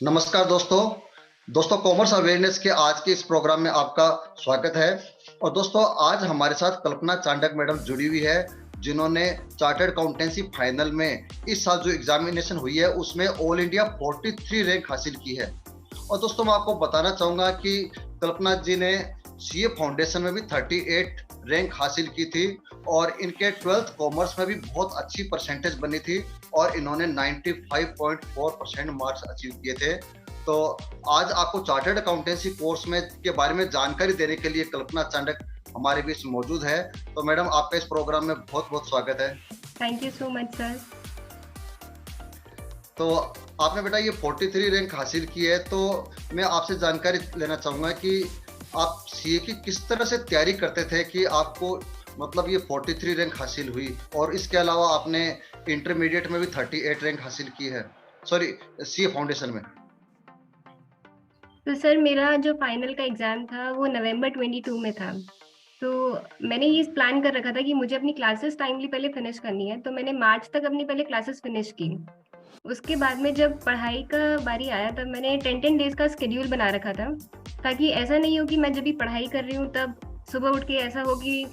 नमस्कार दोस्तों commerce awareness के आज के इस प्रोग्राम में आपका स्वागत है। और दोस्तों आज हमारे साथ कल्पना चांडक मैडम जुड़ी हुई है, जिन्होंने चार्टर्ड अकाउंटेंसी फाइनल में इस साल जो एग्जामिनेशन हुई है उसमें ऑल इंडिया 43 रैंक हासिल की है। और दोस्तों मैं आपको बताना चाहूंगा कि कल्पना जी ने सीए फाउंडेशन में भी 38 रैंक हासिल की थी और इनके 12th कॉमर्स में भी बहुत अच्छी परसेंटेज बनी थी और इन्होंने 95.4% मार्क्स अचीव किए थे। तो आज आपको चार्टर्ड अकाउंटेंसी कोर्स में के बारे में जानकारी देने के लिए कल्पना चांडक हमारे बीच मौजूद है। तो मैडम आपका इस प्रोग्राम में बहुत बहुत स्वागत है। Thank you so much sir. तो आपने बेटा ये 43 रैंक हासिल की है, तो मैं आपसे जानकारी लेना चाहूँगा कि आप सीए की किस तरह से तैयारी करते थे कि आपको मतलब ये 43 रैंक हासिल हुई, और इसके अलावा आपने इंटरमीडिएट में भी 38 रैंक हासिल की है, सॉरी सीए फाउंडेशन में। तो सर मेरा जो फाइनल का एग्ज़ाम था वो नवंबर 22 में था। तो मैंने ये प्लान कर रखा था कि मुझे अपनी क्लासेस टाइमली पहले फिनिश करनी है, तो मैंने मार्च तक अपनी पहले क्लासेस फिनिश की। उसके बाद में जब पढ़ाई का बारी आया तब मैंने 10 डेज़ का शेड्यूल बना रखा था, ताकि ऐसा नहीं हो कि मैं जब भी पढ़ाई कर रही हूँ तब सुबह उठ के ऐसा हो कि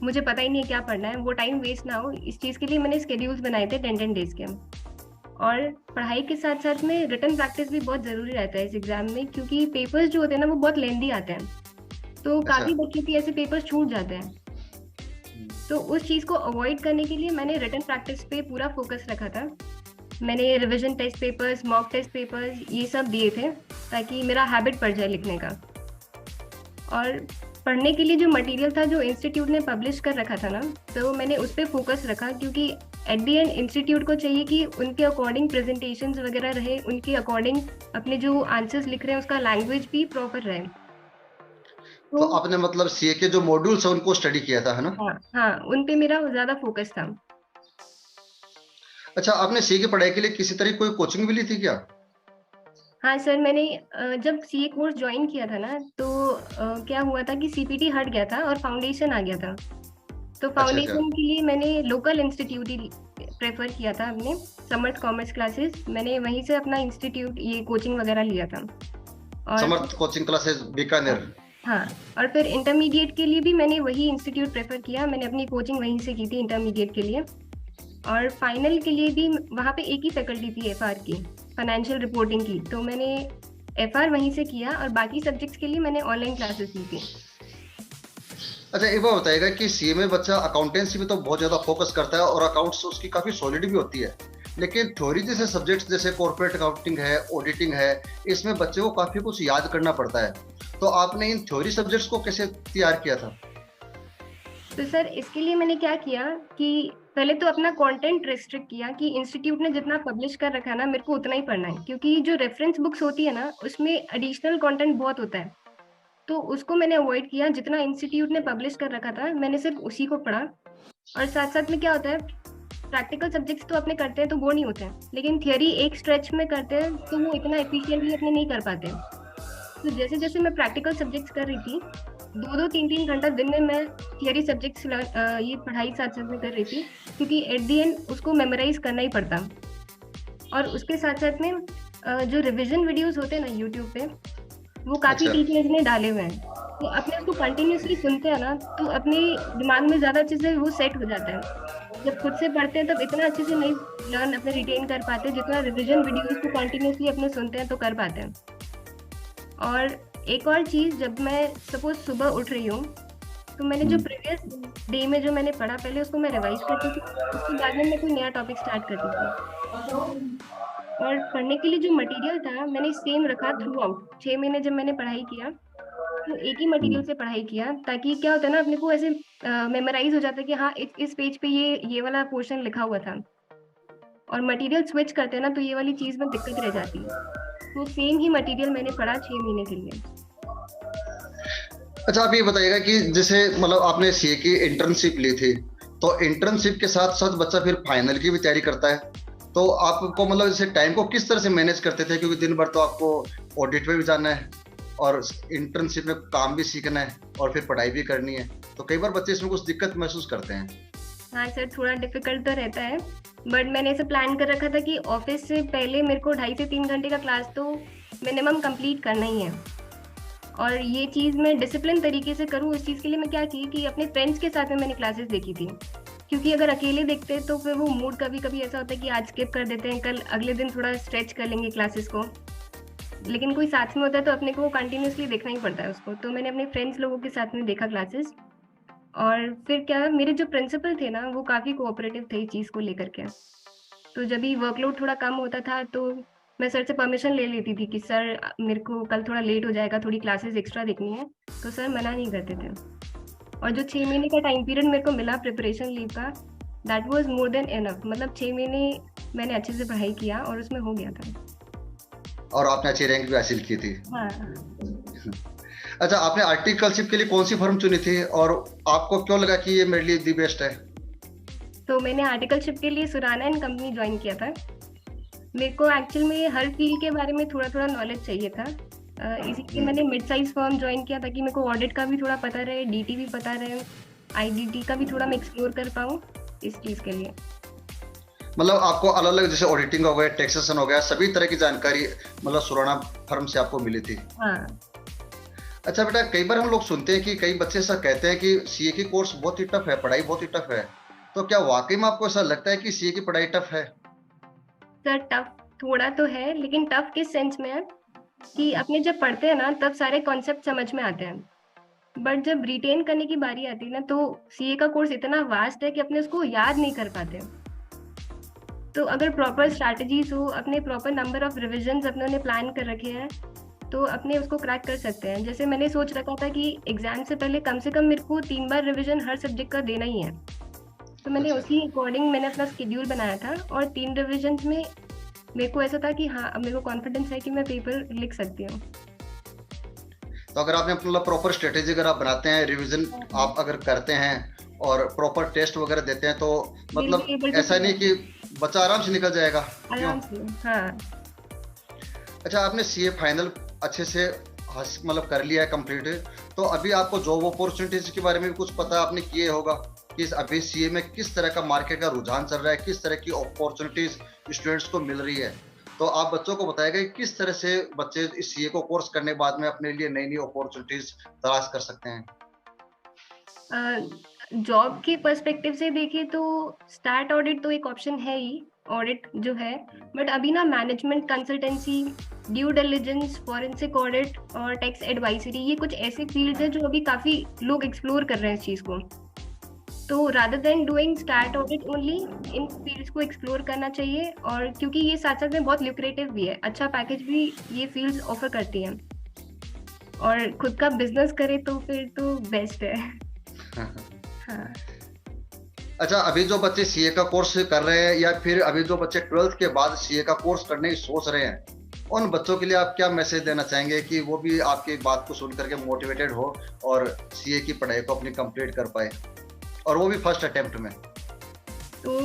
मुझे पता ही नहीं है क्या पढ़ना है, वो टाइम वेस्ट ना हो। इस चीज़ के लिए मैंने शेड्यूल्स बनाए थे 10 डेज़ के। और पढ़ाई के साथ-साथ में रिटन प्रैक्टिस भी बहुत ज़रूरी रहता है इस एग्ज़ाम में, क्योंकि पेपर्स जो होते हैं ना वो बहुत लेंथी आते हैं। तो अच्छा। काफ़ी बच्चों के ऐसे पेपर्स छूट जाते हैं। तो उस चीज़ को अवॉइड करने के लिए मैंने रिटन प्रैक्टिस पे पूरा फ़ोकस रखा था। मैंने revision test papers, mock test papers ये सब दिए थे, ताकि मेरा हैबिट पड़ जाए लिखने का। और पढ़ने के लिए जो मटेरियल था जो इंस्टीट्यूट ने पब्लिश कर रखा था ना, तो मैंने उस पे फ़ोकस रखा, क्योंकि एट द एंड इंस्टीट्यूट को चाहिए कि उनके अकॉर्डिंग प्रेजेंटेशंस वगैरह रहे, उनके अकॉर्डिंग अपने जो आंसर्स लिख रहे हैं उसका लैंग्वेज भी प्रॉपर रहे। तो तो आपने मतलब सीए के जो मॉड्यूल्स है उनको स्टडी किया था, है ना? हाँ, उन पे मेरा ज़्यादा फ़ोकस था। अच्छा, आपने सीए की पढ़ाई के लिए किसी तरह की कोई कोचिंग भी ली थी क्या? हाँ सर, मैंने जब सीए कोर्स जॉइन किया था ना, तो क्या हुआ था कि सीपीटी हट गया था और फाउंडेशन आ गया था। तो अच्छा अच्छा। फाउंडेशन के लिए मैंने लोकल इंस्टीट्यूट ही प्रेफ़र किया था अपने, समर्थ कॉमर्स क्लासेस। मैंने वहीं से अपना इंस्टीट्यूट ये कोचिंग वगैरह लिया था। और समर्थ कोचिंग क्लासेस हाँ, बीकानेर। हाँ, और फिर इंटरमीडिएट के लिए भी मैंने वही इंस्टीट्यूट प्रेफ़र किया। मैंने अपनी कोचिंग वहीं से की थी इंटरमीडिएट के लिए। और फाइनल के लिए भी वहाँ पे एक ही फैकल्टी थी एफआर की, फाइनेंशियल रिपोर्टिंग की। तो मैंने एफआर वहीं से किया और बाकी सब्जेक्ट्स के लिए मैंने ऑनलाइन क्लासेस ली थी। अच्छा, एक बार बताइएगा कि सीए में बच्चा अकाउंटेंसी में तो बहुत ज़्यादा फोकस करता है और अकाउंट्स उसकी काफ़ी सॉलिड भी होती है, लेकिन थ्योरी जैसे सब्जेक्ट्स जैसे कॉर्पोरेट अकाउंटिंग है, ऑडिटिंग है, इसमें बच्चे को काफ़ी कुछ याद करना पड़ता है। तो आपने इन थ्योरी सब्जेक्ट्स को कैसे तैयार किया था? तो सर इसके लिए मैंने क्या किया कि पहले तो अपना कंटेंट रिस्ट्रिक्ट किया कि इंस्टीट्यूट ने जितना पब्लिश कर रखा है ना, मेरे को उतना ही पढ़ना है, क्योंकि जो रेफरेंस बुक्स होती है ना उसमें एडिशनल कंटेंट बहुत होता है। तो उसको मैंने अवॉइड किया। जितना इंस्टीट्यूट ने पब्लिश कर रखा था मैंने सिर्फ उसी को पढ़ा। और साथ-साथ में क्या होता है, प्रैक्टिकल सब्जेक्ट्स तो अपने करते हैं तो वो नहीं होते हैं, लेकिन थियरी एक स्ट्रेच में करते हैं तो वो इतना एफिशिएंटली अपने नहीं कर पाते। तो जैसे-जैसे मैं प्रैक्टिकल सब्जेक्ट्स कर रही थी, 2-2 3-3 घंटा दिन में मैं थियरी सब्जेक्ट्स ये पढ़ाई साथ-साथ में कर रही थी, क्योंकि एट द एंड उसको मेमोराइज़ करना ही पड़ता। और उसके साथ-साथ में जो रिवीजन वीडियोज़ होते हैं ना यूट्यूब पे, वो काफ़ी अच्छा। टीचर्स ने डाले हुए हैं। तो अपने उसको कंटिन्यूअसली सुनते हैं ना, तो अपने दिमाग में ज़्यादा अच्छे से वो सेट हो जाता है। जब खुद से पढ़ते हैं तब इतना अच्छे से नहीं लर्न अपने रिटेन कर पाते, जितना रिवीजन वीडियोज़ को कंटिन्यूअसली अपने सुनते हैं तो कर पाते हैं। और एक और चीज़, जब मैं सपोज़ सुबह उठ रही हूँ, तो मैंने जो प्रीवियस डे में जो मैंने पढ़ा पहले उसको मैं रिवाइज़ करती थी, उसके बाद में मैं कोई नया टॉपिक स्टार्ट करती थी। और पढ़ने के लिए जो मटेरियल था मैंने सेम रखा थ्रू आउट। 6 महीने जब मैंने पढ़ाई किया, तो एक ही मटेरियल से पढ़ाई किया, ताकि क्या होता है ना अपने को ऐसे मेमोराइज़ हो जाता है कि हाँ, इस पेज पे ये वाला पोर्शन लिखा हुआ था। और मटेरियल स्विच करते हैं ना तो ये वाली चीज़ में दिक्कत रह जाती है। तो सेम ही मटेरियल मैंने पढ़ा 6 महीने के लिए। अच्छा, आप ये बताइएगा कि जैसे मतलब आपने सीए की इंटर्नशिप ली थी, तो इंटर्नशिप के साथ साथ बच्चा फिर फाइनल की भी तैयारी करता है, तो आपको मतलब जैसे टाइम को किस तरह से मैनेज करते थे, क्योंकि दिन भर तो आपको ऑडिट में भी जाना है और इंटर्नशिप में काम भी सीखना है और फिर पढ़ाई भी करनी है, तो कई बार बच्चे इसमें कुछ दिक्कत महसूस करते हैं। हाँ सर, थोड़ा डिफ़िकल्ट तो रहता है, बट मैंने ऐसे प्लान कर रखा था कि ऑफ़िस से पहले मेरे को 2.5 से 3 घंटे का क्लास तो मिनिमम कंप्लीट करना ही है। और ये चीज़ मैं डिसिप्लिन तरीके से करूँ, इस चीज़ के लिए मैं क्या चाहिए कि अपने फ्रेंड्स के साथ में मैंने क्लासेस देखी थी। क्योंकि अगर अकेले देखते हैं तो फिर वो मूड कभी-कभी ऐसा होता है कि आज स्किप कर देते हैं, कल अगले दिन थोड़ा स्ट्रेच कर लेंगे क्लासेस को। लेकिन कोई साथ में होता है तो अपने को कंटिन्यूअसली देखना ही पड़ता है उसको। तो मैंने अपने फ्रेंड्स लोगों के साथ में देखा क्लासेस, और फिर क्या, मेरे जो प्रिंसिपल थे ना वो काफ़ी कोऑपरेटिव थे इस चीज़ को लेकर के। तो जब भी वर्कलोड थोड़ा कम होता था तो मैं सर से परमिशन ले लेती थी कि सर मेरे को कल थोड़ा लेट हो जाएगा, थोड़ी क्लासेस एक्स्ट्रा देखनी है। तो सर मना नहीं करते थे। और जो 6 महीने का टाइम पीरियड मेरे को मिला प्रिपरेशन लीव का, that was more than enough. मतलब 6 महीने मैंने अच्छे से पढ़ाई किया और उसमें हो गया था। और आपने अच्छी रैंक भी हासिल की थी। हाँ। अच्छा, आपने आर्टिकलशिप के लिए कौन सी फर्म चुनी थी और आपको क्यों लगा कि ये मेरे लिए दी बेस्ट है? तो मैंने आर्टिकलशिप के लिए सुराना एंड कंपनी ज्वाइन किया था। मेरे को एक्चुअल में हर फील्ड के बारे में थोड़ा-थोड़ा नॉलेज चाहिए था। इसीलिए मैंने मिड साइज़ फर्म जॉइन किया ताकि मेरे को ऑडिट का भी थोड़ा पता रहे, डीटी भी पता रहे, आईडीटी का भी थोड़ा मैं एक्सप्लोर कर पाऊँ, इस चीज़ के लिए। मतलब आपको अलग-अलग जैसे ऑडिटिंग हो गया, टैक्सेशन हो गया, सभी तरह की जानकारी मतलब सुराना फर्म से आपको मिली थी। हाँ। अच्छा बेटा, कई बार हम लोग सुनते हैं कि कई बच्चे ऐसा कहते हैं कि सीए की कोर्स बहुत ही टफ है, पढ़ाई बहुत ही टफ है। तो क्या वाक़ई में आपको ऐसा लगता है कि सीए की पढ़ाई टफ है? सर टफ थोड़ा तो है, लेकिन टफ किस सेंस में है कि अपने जब पढ़ते हैं ना तब सारे कॉन्सेप्ट समझ में आते हैं। बट जब रिटेन करने की बारी आती है ना तो सीए का कोर्स इतना वास्ट है कि अपने उसको याद नहीं कर पाते। तो अगर प्रॉपर स्ट्रैटेजीज हो, अपने प्रॉपर नंबर ऑफ रिविजन्स अपने ने प्लान कर रखे हैं, तो अपने उसको क्रैक कर सकते हैं। जैसे मैंने सोच रखा था कि एग्जाम से पहले कम से कम मेरे को 3 बार रिविजन हर सब्जेक्ट का देना ही है। तो मैंने अच्छा। उसी अकॉर्डिंग मैंने अपना शेड्यूल बनाया था, और 3 रिविजन्स में मेरे को ऐसा था कि हाँ, अब मेरे को कॉन्फिडेंस है कि मैं पेपर लिख सकती हूँ। तो अगर आपने मतलब प्रॉपर स्ट्रेटेजी अगर आप बनाते हैं, रिवीजन आप अगर करते हैं और प्रॉपर टेस्ट वगैरह देते हैं तो विल मतलब बी एबल टू ऐसा नहीं क्लियर कि बच्चा आराम से निकल जाएगा, क्यों? आराम से। हाँ। अच्छा, आपने सीए फाइनल अच्छे से मतलब कर लिया है कंप्लीट, तो अभी आपको जॉब अपॉर्चुनिटीज के बारे में भी कुछ पता आपने किए होगा कि अभी सीए में किस तरह का मार्केट का रुझान चल रहा है, किस तरह की अपॉर्चुनिटीज स्टूडेंट्स को मिल रही है। तो आप बच्चों को बताएगा कि किस तरह से बच्चे इस सीए को कोर्स करने के बाद में अपने लिए नई नई अपॉर्चुनिटीज तलाश कर सकते हैं। जॉब के पर्सपेक्टिव से देखें तो स्टार्ट ऑडिट तो एक ऑप्शन है ही, ऑडिट जो है। बट अभी ना management consultancy, due diligence, forensic audit और टैक्स एडवाइजरी, ये कुछ ऐसे फील्ड्स हैं जो अभी काफ़ी लोग एक्सप्लोर कर रहे हैं इस चीज़ को। तो rather than doing start audit only, इन फील्ड्स को एक्सप्लोर करना चाहिए। और क्योंकि ये साथ साथ में बहुत ल्यूक्रेटिव भी है, अच्छा पैकेज भी ये फील्ड्स ऑफर करती हैं, और खुद का बिजनेस करे तो फिर तो बेस्ट है। हाँ। अच्छा, अभी जो बच्चे सीए का कोर्स कर रहे हैं या फिर अभी जो बच्चे 12th के बाद सीए का कोर्स करने की सोच रहे हैं, उन बच्चों के लिए आप क्या मैसेज देना चाहेंगे कि वो भी आपकी बात को सुन करके मोटिवेटेड हो और सीए की पढ़ाई को अपनी कंप्लीट कर पाए, और वो भी फर्स्ट अटेम्प्ट में? तो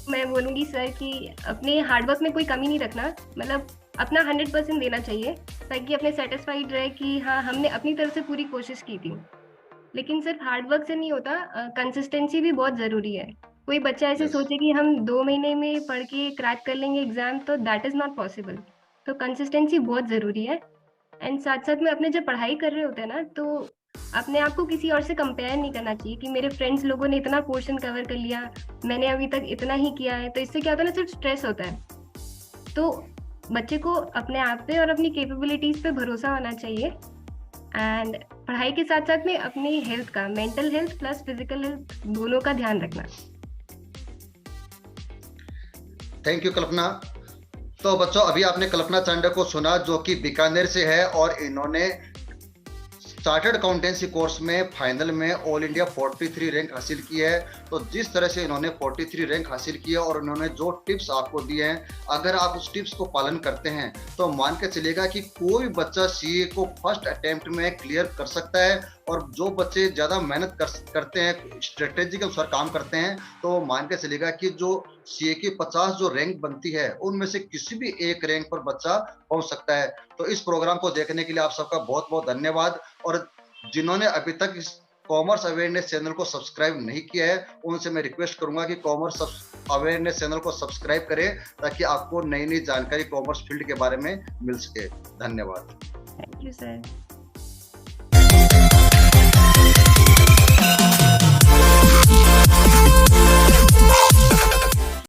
मैं बोलूँगी सर कि अपने हार्डवर्क में कोई कमी नहीं रखना, मतलब अपना 100% देना चाहिए, ताकि अपने सेटिस्फाइड रहे कि हाँ, हमने अपनी तरफ से पूरी कोशिश की थी। लेकिन सिर्फ हार्डवर्क से नहीं होता, कंसिस्टेंसी भी बहुत ज़रूरी है। कोई बच्चा ऐसे यस। सोचे कि हम 2 महीने में पढ़ के क्रैक कर लेंगे एग्ज़ाम, तो दैट इज़ नॉट पॉसिबल। तो कंसिस्टेंसी बहुत ज़रूरी है। एंड साथ-साथ में अपने जब पढ़ाई कर रहे होते हैं ना, तो अपने आप को किसी और से कंपेयर नहीं करना चाहिए कि मेरे फ्रेंड्स लोगों ने इतना पोर्शन कवर कर लिया, मैंने अभी तक इतना ही किया है। तो इससे क्या होता है ना, सिर्फ स्ट्रेस होता है। तो बच्चे को अपने आप पे और अपनी कैपेबिलिटीज़ पे भरोसा होना चाहिए, एंड पढ़ाई के साथ-साथ में अपनी हेल्थ का, mental health plus physical health, दोनों का ध्यान रखना। थैंक यू कल्पना। तो बच्चों, अभी आपने कल्पना चांडक को सुना जो कि बीकानेर से है और इन्होंने चार्टर्ड अकाउंटेंसी कोर्स में फाइनल में ऑल इंडिया 43 रैंक हासिल की है। तो जिस तरह से इन्होंने 43 रैंक हासिल किया और उन्होंने जो टिप्स आपको दिए हैं, अगर आप उस टिप्स को पालन करते हैं तो मान के चलेगा कि कोई बच्चा सीए को फर्स्ट अटेम्प्ट में क्लियर कर सकता है। और जो बच्चे ज़्यादा मेहनत करते हैं, स्ट्रेटेजी के अनुसार काम करते हैं, तो मान के चलेगा कि जो सीए की 50 जो रैंक बनती है उनमें से किसी भी एक रैंक पर बच्चा पहुंच सकता है। तो इस प्रोग्राम को देखने के लिए आप सबका बहुत बहुत धन्यवाद। और जिन्होंने अभी तक इस कॉमर्स अवेयरनेस चैनल को सब्सक्राइब नहीं किया है, उनसे मैं रिक्वेस्ट करूंगा कि कॉमर्स अवेयरनेस चैनल को सब्सक्राइब करें, ताकि आपको नई नई जानकारी कॉमर्स फील्ड के बारे में मिल सके। धन्यवाद। Thank you sir.